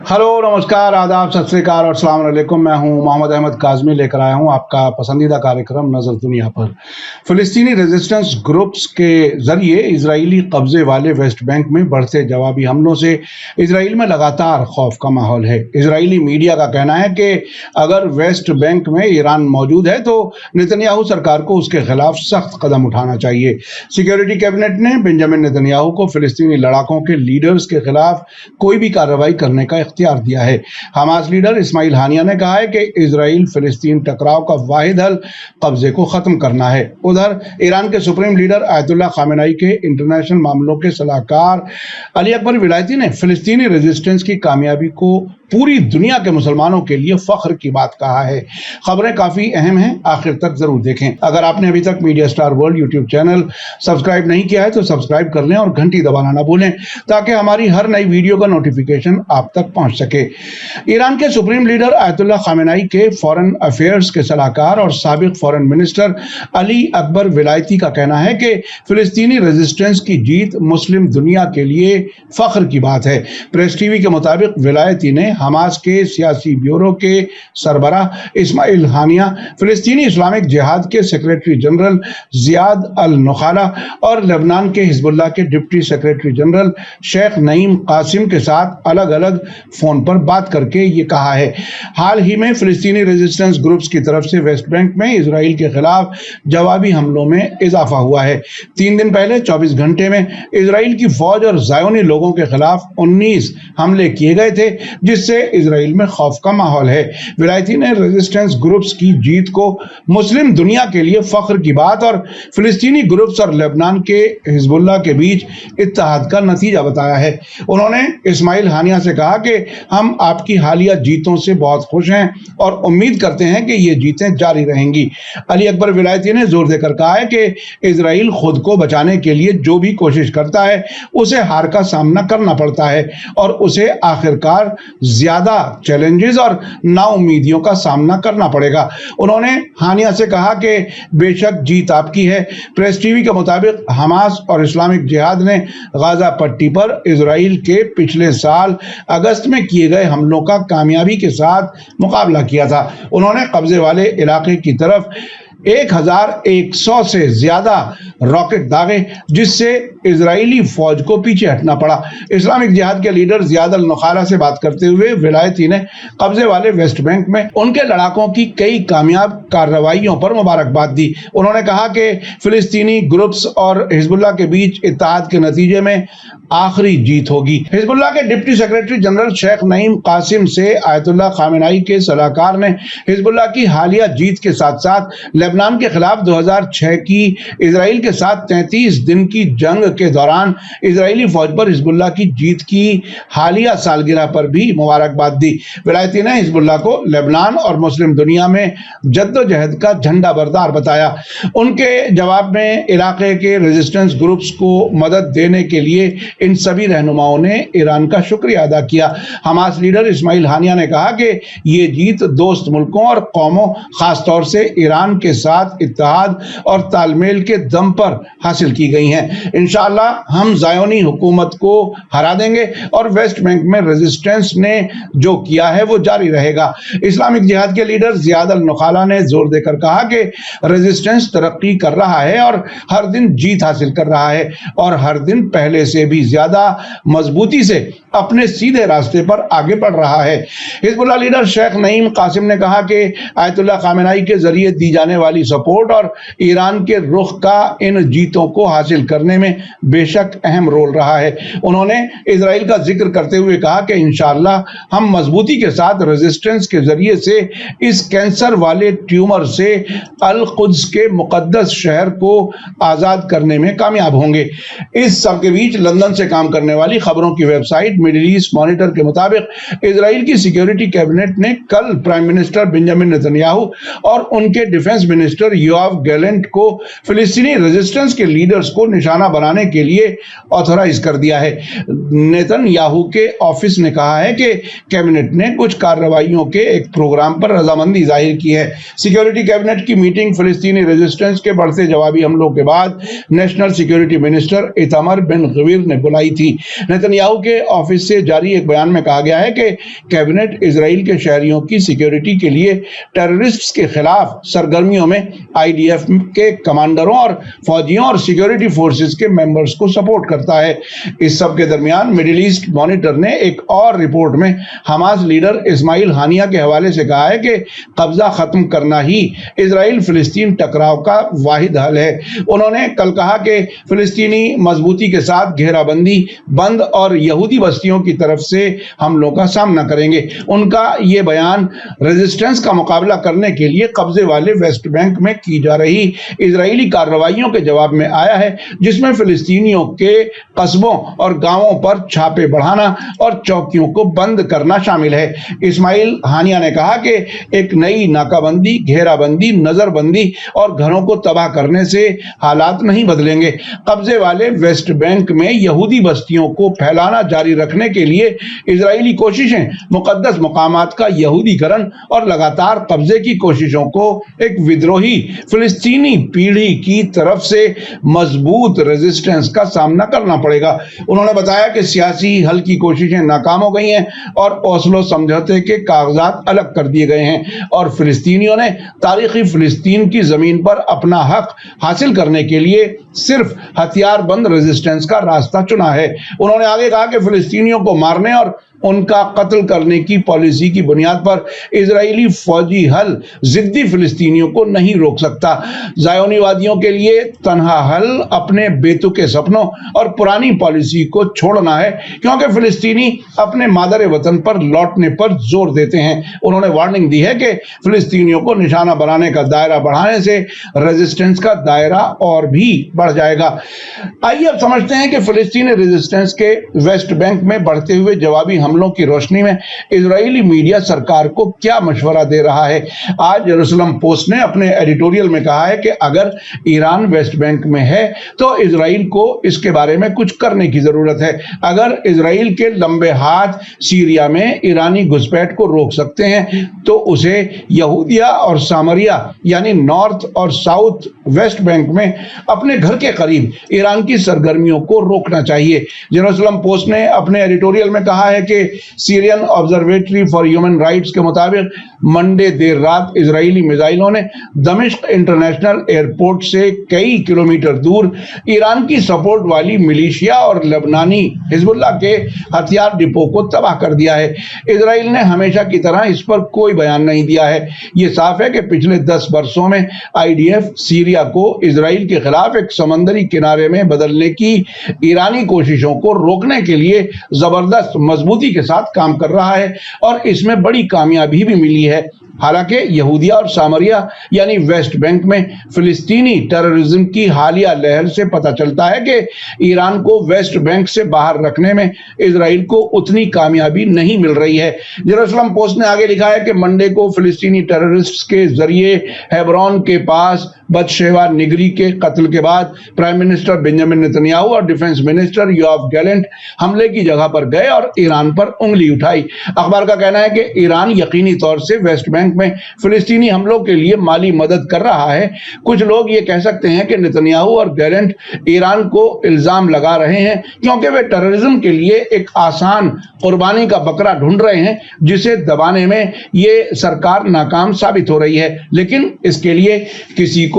Hello, नमस्कार, आदाब, सत श्री अकाल और अस्सलाम वालेकुम। मैं हूं मोहम्मद अहमद काज़मी, लेकर आया हूं आपका पसंदीदा कार्यक्रम नजर दुनिया पर। फिलिस्तीनी रेजिस्टेंस ग्रुप्स के जरिए इजरायली कब्जे वाले वेस्ट बैंक में बढ़ते जवाबी हमलों से इजराइल में लगातार खौफ का माहौल है। इजरायली मीडिया का कहना है कि अगर वेस्ट बैंक में ईरान मौजूद है तो नेतन्याहू सरकार को उसके खिलाफ सख्त कदम उठाना चाहिए। सिक्योरिटी कैबिनेट ने बेंजामिन नेतन्याहू को फिलिस्तीनी लड़ाकों के लीडर्स के खिलाफ कोई भी कार्रवाई करने का इख्तियार दिया है। हमास लीडर इस्माइल हानिया ने कहा है कि इजराइल फिलिस्तीन टकराव का वाहिद हल कब्जे को खत्म करना है। उधर ईरान के सुप्रीम लीडर आयतुल्ला खामेनेई के इंटरनेशनल मामलों के सलाहकार अली अकबर विलायती ने फिलिस्तीनी रेजिस्टेंस की कामयाबी को पूरी दुनिया के मुसलमानों के लिए फख्र की बात कहा है। खबरें काफी अहम हैं, आखिर तक जरूर देखें। अगर आपने अभी तक media star world YouTube channel subscribe नहीं किया है तो सब्सक्राइब कर लें और घंटी दबाना ना भूलें ताकि हमारी हर नई वीडियो का नोटिफिकेशन आप तक पहुंच सके। ईरान के सुप्रीम लीडर आयतुल्ला खामेनेई के फॉरेन अफेयर्स के सलाहकार और साबिक फॉरेन मिनिस्टर अली अकबर विलायती का कहना है कि फिलिस्तीनी रेजिस्टेंस की जीत मुस्लिम दुनिया के लिए फख्र की बात है। प्रेस टीवी के मुताबिक विलायती ने हमास के सियासी ब्यूरो के सरबराह इस्माइल हानिया, फिलिस्तीनी इस्लामिक जिहाद के secretary general Ziyad Al Nakhalah और लेबनान के हिजबुल्लाह के deputy secretary general Sheikh Naim Qassem के साथ अलग अलग फोन पर बात करके ये कहा है। हाल ही में फिलिस्तीनी रेजिस्टेंस ग्रुप्स की तरफ से वेस्ट बैंक में इजराइल के खिलाफ जवाबी हमलों में इजाफा हुआ है। 3 दिन पहले 24 घंटे में इजराइल की फौज और ज़ायोनी लोगों के खिलाफ 19 हमले किए गए थे, जिससे इजराइल में खौफ का माहौल है। विलायती ने रेजिस्टेंस ग्रुप्स की जीत को मुस्लिम दुनिया के लिए फख्र की बात और फिलिस्तीनी ग्रुप्स और लेबनान के हिजबुल्लाह के बीच इत्तेहाद का नतीजा बताया है। उन्होंने इस्माइल हानिया से कहा कि हम आपकी हालिया जीतों से बहुत खुश हैं और उम्मीद करते हैं कि ये जीतें जारी रहेंगी। अली अकबर विलायती ने जोर देकर कहा है कि इजराइल खुद को बचाने के लिए जो भी कोशिश करता है उसे हार का सामना करना पड़ता है और उसे आखिरकार ज्यादा चैलेंजेस और नाउम्मीदियों का सामना करना पड़ेगा। उन्होंने हानिया से कहा कि बेशक जीत आपकी है। प्रेस टीवी के मुताबिक हमास और इस्लामिक जिहाद ने गाजा पट्टी पर इजराइल के पिछले साल अगस्त में किए गए हमलों का कामयाबी के साथ मुकाबला किया था। उन्होंने कब्जे वाले इलाके की तरफ 1100 से ज्यादा रॉकेट दागे, जिससे इजरायली फौज को पीछे हटना पड़ा। इस्लामिक जिहाद के लीडर जियाद अल नुखाला से बात करते हुए विलायती ने कब्जे वाले वेस्ट बैंक में उनके लड़ाकों की कई कामयाब कार्रवाइयों पर मुबारकबाद दी। उन्होंने कहा कि फिलिस्तीनी ग्रुप्स और हिजबुल्लाह के बीच इत्तेहाद के नतीजे में आखिरी जीत होगी। हिजबुल्लाह के deputy secretary general Sheikh Naim Qassem से आयतुल्ला खामेनेई के सलाहकार ने हिजबुल्लाह की हालिया जीत के साथ साथ लेबनान के खिलाफ 2006 की इजराइल के साथ 33 दिन की जंग के दौरान इजरायली फौज पर हिजबुल्लाह की जीत की हालिया सालगिरह पर भी मुबारकबाद दी। विलायती ने हिजबुल्लाह को लेबनान और मुस्लिम दुनिया में जद्दोजहद का झंडा बरदार बताया। उनके जवाब में इलाके के रेजिस्टेंस ग्रुप्स को मदद देने के लिए इन सभी रहनुमाओं ने ईरान का शुक्रिया अदा किया। हमास लीडर इस्माइल हानिया ने कहा कि ये जीत दोस्त मुल्कों और कौमों, खासतौर से ईरान के साथ इत्तेहाद और तालमेल के दम पर हासिल की गई हैं। इंशाअल्लाह हम ज़ायोनी हुकूमत को हरा देंगे और वेस्ट बैंक में रेजिस्टेंस ने जो किया है वो जारी रहेगा। इस्लामिक जिहाद के लीडर जियाद अल नुखाला ने जोर देकर कहा कि रेजिस्टेंस तरक्की कर रहा है और हर दिन जीत हासिल कर रहा है और हर दिन पहले से भी ज्यादा मजबूती से अपने सीधे रास्ते पर आगे बढ़ रहा है। Hezbollah leader Sheikh Naim Qasim ने कहा कि आयतुल्ला खामेनेई के जरिए दी जाने वाली सपोर्ट और ईरान के रुख का इन जीतों को हासिल करने में बेशक अहम रोल रहा है। उन्होंने इजराइल का जिक्र करते हुए कहा कि इंशाअल्लाह हम मजबूती के साथ रेजिस्टेंस के जरिए से इस कैंसर वाले ट्यूमर से अल कुद्स के मुकद्दस शहर को आजाद करने में कामयाब होंगे। इस सब के बीच लंदन से काम करने वाली खबरों की वेबसाइट मिडिल ईस्ट मॉनिटर के मुताबिक इजराइल की सिक्योरिटी कैबिनेट ने कल प्राइम मिनिस्टर बेंजामिन नेतन्याहू और उनके डिफेंस मिनिस्टर योआव गैलेंट को फिलिस्तीनी रेजिस्टेंस के लीडर्स को निशाना बनाने के लिए ऑथराइज कर दिया है। नेतन्याहू के ऑफिस ने कहा है कि कैबिनेट ने कुछ कार्रवाइयों के एक प्रोग्राम पर रजामंदी जाहिर की है। सिक्योरिटी कैबिनेट की मीटिंग फिलिस्तीनी रेजिस्टेंस के बढ़ते जवाबी हमलों के बाद नेशनल सिक्योरिटी मिनिस्टर इतामर बिन गवीर ने बुलाई थी। नेतन्याहू के ऑफिस से जारी एक बयान में कहा गया है कि कैबिनेट इजराइल के शहरियों की सिक्योरिटी के लिए टेररिस्ट्स के खिलाफ सरगर्मियों में आईडीएफ के कमांडरों और फौजियों और सिक्योरिटी फोर्सेस के मेंबर्स को सपोर्ट करता है। इस सब के दरमियान मिडिल ईस्ट मॉनिटर ने एक और रिपोर्ट में हमास लीडर इस्माइल हानिया के हवाले से कहा है कि कब्जा खत्म करना ही इजराइल फिलिस्तीन टकराव का वाहिद हल है। उन्होंने कल कहा कि फिलिस्तीनी मजबूती के साथ घेराबंदी बंद और यहूदी बस्तियों की तरफ से हमलों का सामना करेंगे। उनका ये बयान रेजिस्टेंस का मुकाबला करने के लिए कब्जे वाले वेस्ट बैंक में की जा रही इजरायली कार्रवाइयों के जवाब में आया है, जिसमें फिलिस्तीनियों के कस्बों और गांवों पर छापे बढ़ाना और चौकियों को बंद करना शामिल है। इस्माइल हानिया ने कहा कि एक नई नाकाबंदी, घेराबंदी, नजरबंदी और घरों को तबाह करने से हालात नहीं बदलेंगे। कब्जे वाले वेस्ट बैंक में यहूदी बस्तियों को फैलाना जारी रखने के लिए इजरायली कोशिशें, मुकद्दस मकामात का यहूदीकरण और लगातार कब्जे की कोशिशों को एक विद्रोही फिलिस्तीनी पीढ़ी की तरफ से मजबूत रेजिस्टेंस का सामना करना पड़ेगा। उन्होंने बताया कि सियासी हल की कोशिशें नाकाम हो गई हैं और ओस्लो समझौते के कागजात अलग कर दिए गए हैं और फिलिस्तीनियों ने तारीखी फिलिस्तीन की जमीन पर अपना हक हासिल करने के लिए सिर्फ हथियार बंद रेजिस्टेंस का रास्ता चुना है। उन्होंने आगे कहा कि फिलिस्तीनियों को मारने और उनका कत्ल करने की पॉलिसी की बुनियाद पर इजरायली फौजी हल जिद्दी फिलिस्तीनियों को नहीं रोक सकता। ज़ायोनीवादियों के लिए तन्हा हल अपने बेतुके सपनों और पुरानी पॉलिसी को छोड़ना है, क्योंकि फिलिस्तीनी अपने मादर वतन पर लौटने पर जोर देते हैं। उन्होंने वार्निंग दी है कि फिलिस्तीनियों को निशाना बनाने का दायरा बढ़ाने से रेजिस्टेंस का दायरा और भी बढ़ जाएगा। आइए अब समझते हैं कि फिलिस्तीनी रेजिस्टेंस के वेस्ट बैंक में बढ़ते हुए जवाबी हमलों की रोशनी में इजरायली मीडिया सरकार को क्या मशवरा दे रहा है। आज जेरूसलम पोस्ट ने अपने एडिटोरियल में कहा है कि अगर ईरान वेस्ट बैंक में है तो इजराइल को इसके बारे में कुछ करने की जरूरत है। अगर इजराइल के लंबे हाथ सीरिया में ईरानी घुसपैठ को रोक सकते हैं तो उसे यहूदिया और सामरिया यानी नॉर्थ और साउथ वेस्ट बैंक में अपने घर के करीब ईरान की सरगर्मियों को रोकना चाहिए। जेरूसलम पोस्ट ने अपने एडिटोरियल में कहा है कि Syrian observatory for human rights के मुताबिक मंडे देर रात इजरायली मिसाइलों ने दमिश्क इंटरनेशनल एयरपोर्ट से कई किलोमीटर दूर ईरान की सपोर्ट वाली मिलिशिया और लेबनानी हिजबुल्लाह के हथियार डिपो को तबाह कर दिया है। इजराइल ने हमेशा की तरह इस पर कोई बयान नहीं दिया है। यह साफ है कि पिछले 10 वर्षों में आईडीएफ सीरिया को इजराइल के खिलाफ एक समंदरी किनारे में बदलने की ईरानी कोशिशों को रोकने के लिए जबरदस्त मजबूती के साथ काम कर रहा है और इसमें बड़ी कामयाबी भी मिली है। हालांकि यहूदिया और सामरिया यानी वेस्ट बैंक में फिलिस्तीनी टेररिज्म की हालिया लहर से पता चलता है कि ईरान को वेस्ट बैंक से बाहर रखने में इजराइल को उतनी कामयाबी नहीं मिल रही है। जेरूसलम पोस्ट ने आगे लिखा है कि मंडे को फिलिस्तीनी टेररिस्ट्स के जरिए हेब्रोन के पास बतशेवा निगरी के कत्ल के बाद प्राइम मिनिस्टर बेंजामिन नेतन्याहू और डिफेंस मिनिस्टर योआव गैलेंट हमले की जगह पर गए और ईरान पर उंगली उठाई। अखबार का कहना है कि ईरान यकीनी तौर से वेस्ट बैंक में फिलिस्तीनी हमलों के लिए माली मदद कर रहा है। कुछ लोग ये कह सकते हैं कि नेतन्याहू और गैलेंट ईरान को इल्जाम लगा रहे हैं क्योंकि वे टेररिज्म के लिए एक आसान कुर्बानी का बकरा ढूंढ रहे हैं जिसे दबाने में ये सरकार नाकाम साबित हो रही है। लेकिन इसके लिए किसी को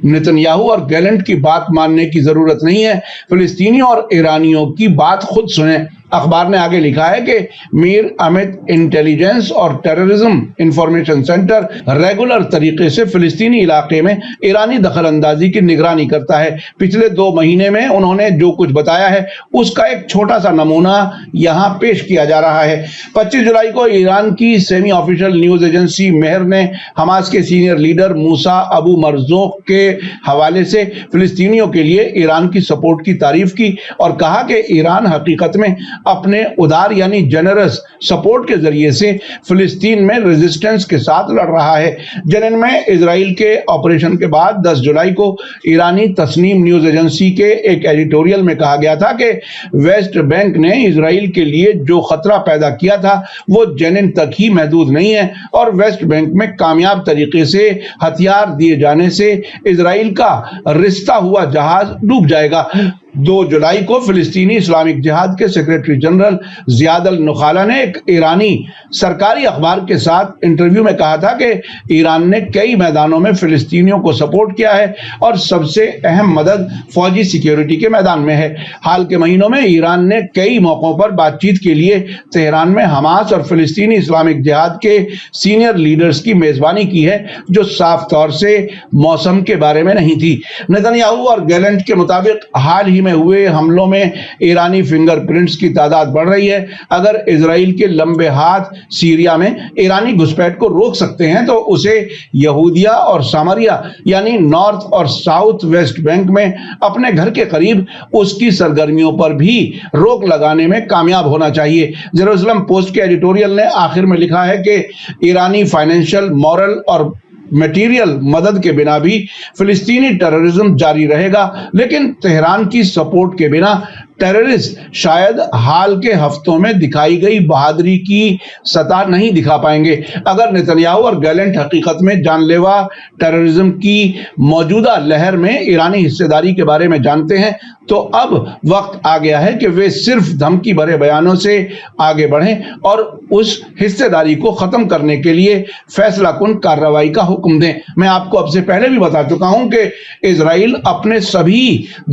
नेतन्याहू और गैलेंट की बात मानने की जरूरत नहीं है। फिलिस्तीनी और ईरानियों की बात खुद सुने। अखबार ने आगे लिखा है कि मीर अमित इंटेलिजेंस और टेररिज्म इंफॉर्मेशन सेंटर रेगुलर तरीके से फिलिस्तीनी इलाके में ईरानी दखल अंदाजी की निगरानी करता है। पिछले 2 महीने में उन्होंने जो कुछ बताया है उसका एक छोटा सा नमूना यहाँ पेश किया जा रहा है। 25 जुलाई को ईरान की सेमी ऑफिशियल न्यूज एजेंसी मेहर ने हमास के सीनियर लीडर मूसा अबू मरजूक के हवाले से फिलिस्तीनियों के लिए ईरान की सपोर्ट की तारीफ की और कहा कि ईरान हकीकत में اپنے ادار یعنی جنرس سپورٹ کے ذریعے سے فلسطین میں ریزسٹنس کے ساتھ لڑ رہا ہے۔ جنین میں اسرائیل کے آپریشن کے بعد 10 جولائی کو ایرانی تسنیم نیوز ایجنسی کے ایک ایڈیٹوریل میں کہا گیا تھا کہ ویسٹ بینک نے اسرائیل کے لیے جو خطرہ پیدا کیا تھا وہ جنین تک ہی محدود نہیں ہے، اور ویسٹ بینک میں کامیاب طریقے سے ہتھیار دیے جانے سے اسرائیل کا رستا ہوا جہاز ڈوب جائے گا۔ 2 جولائی کو فلسطینی اسلامک جہاد کے سیکریٹری جنرل زیاد النخالہ نے ایک ایرانی سرکاری اخبار کے ساتھ انٹرویو میں کہا تھا کہ ایران نے کئی میدانوں میں فلسطینیوں کو سپورٹ کیا ہے اور سب سے اہم مدد فوجی سیکیورٹی کے میدان میں ہے۔ حال کے مہینوں میں ایران نے کئی موقعوں پر بات چیت کے لیے تہران میں حماس اور فلسطینی اسلامک جہاد کے سینئر لیڈرز کی میزبانی کی ہے، جو صاف طور سے موسم کے بارے میں نہیں تھی۔ نتنیاہو اور گیلنٹ کے مطابق حال ہی میں ہوئے حملوں میں ایرانی فنگر پرنٹس کی تعداد بڑھ رہی ہے۔ اگر اسرائیل کے لمبے ہاتھ سیریا میں ایرانی گھسپیٹ کو روک سکتے ہیں تو اسے یہودیہ اور سامریا یعنی نارتھ اور ساؤتھ ویسٹ بینک میں اپنے گھر کے قریب اس کی سرگرمیوں پر بھی روک لگانے میں کامیاب ہونا چاہیے۔ جیروسلم پوسٹ کے ایڈیٹوریل نے آخر میں لکھا ہے کہ ایرانی فائنینشل، مورل اور میٹیریل مدد کے بنا بھی فلسطینی ٹیررزم جاری رہے گا، لیکن تہران کی سپورٹ کے بنا ٹیررسٹ شاید حال کے ہفتوں میں دکھائی گئی بہادری کی سطح نہیں دکھا پائیں گے۔ اگر نتنیاہو اور گیلنٹ حقیقت میں جان لیوا ٹیررزم کی موجودہ لہر میں ایرانی حصہ داری کے بارے میں جانتے ہیں تو اب وقت آ گیا ہے کہ وہ صرف دھمکی بھرے بیانوں سے آگے بڑھیں اور اس حصہ داری کو ختم کرنے کے لیے فیصلہ کن کارروائی کا حکم دیں۔ میں آپ کو اب سے پہلے بھی بتا چکا ہوں کہ اسرائیل اپنے سبھی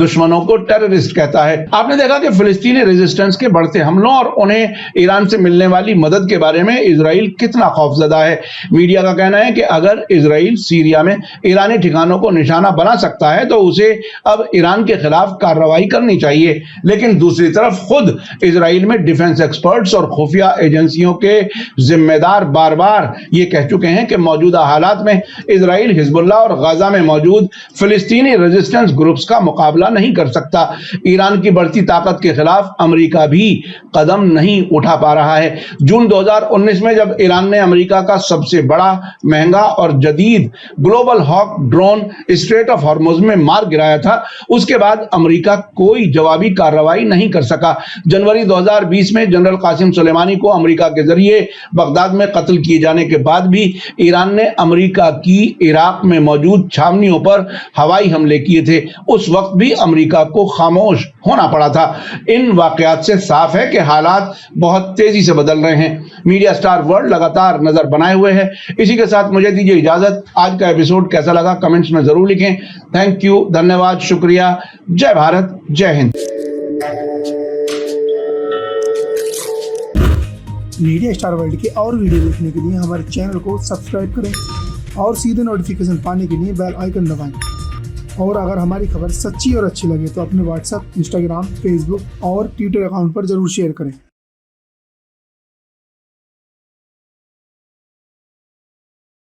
دشمنوں کو ٹیررسٹ کہتا ہے۔ آپ نے دیکھا کہ فلسطینی ریزسٹنس کے بڑھتے حملوں اور انہیں ایران سے ملنے والی مدد کے بارے میں اسرائیل کتنا خوفزدہ ہے۔ میڈیا کا کہنا ہے کہ اگر اسرائیل سیریا میں ایرانی ٹھکانوں کو نشانہ بنا سکتا ہے تو اسے اب ایران کے خلاف کارروائی کرنی چاہیے، لیکن دوسری طرف خود اسرائیل میں ڈیفنس ایکسپرٹس اور خفیہ ایجنسیوں کے ذمہ دار بار بار یہ کہہ چکے ہیں کہ موجودہ حالات میں اسرائیل حزب اللہ اور غزہ میں موجود فلسطینی ریزسٹنس گروپس کا مقابلہ نہیں کر سکتا۔ ایران کی بڑھتی طاقت کے خلاف امریکہ بھی قدم نہیں اٹھا پا رہا ہے۔ جون 2019 میں جب ایران نے امریکہ کا سب سے بڑا، مہنگا اور جدید global ہاک drone street of harms میں مار گرایا تھا، اس کے بعد امریکہ کوئی جوابی کارروائی نہیں کر سکا۔ جنوری 2020 میں جنرل قاسم سلیمانی کو امریکہ کے ذریعے بغداد میں قتل کیے جانے کے بعد بھی ایران نے امریکہ کی عراق میں موجود چھاونیوں پر ہوائی حملے کیے تھے۔ اس وقت بھی امریکہ کو خاموش ہونا پڑا تھا۔ ان واقعات سے صاف ہے کہ حالات بہت تیزی سے بدل رہے ہیں۔ میڈیا سٹار ورلڈ لگاتار نظر بنائے ہوئے ہے۔ اسی کے ساتھ مجھے دیجیے اجازت۔ آج کا ایپیسوڈ کیسا لگا کمنٹس میں ضرور لکھیں۔ تھینک یو، دھنیہ واد، شکریہ۔ جے بھارت، جے ہند۔ میڈیا سٹار ورلڈ کے اور ویڈیو دیکھنے کے لیے ہمارے چینل کو سبسکرائب کریں اور سیدھے نوٹیفیکیشن پانے کے لیے بیل آئیکن دبائیں۔ اور اگر ہماری خبر سچی اور اچھی لگے تو اپنے واٹس ایپ، انسٹاگرام، فیس بک اور ٹویٹر اکاؤنٹ پر ضرور شیئر کریں۔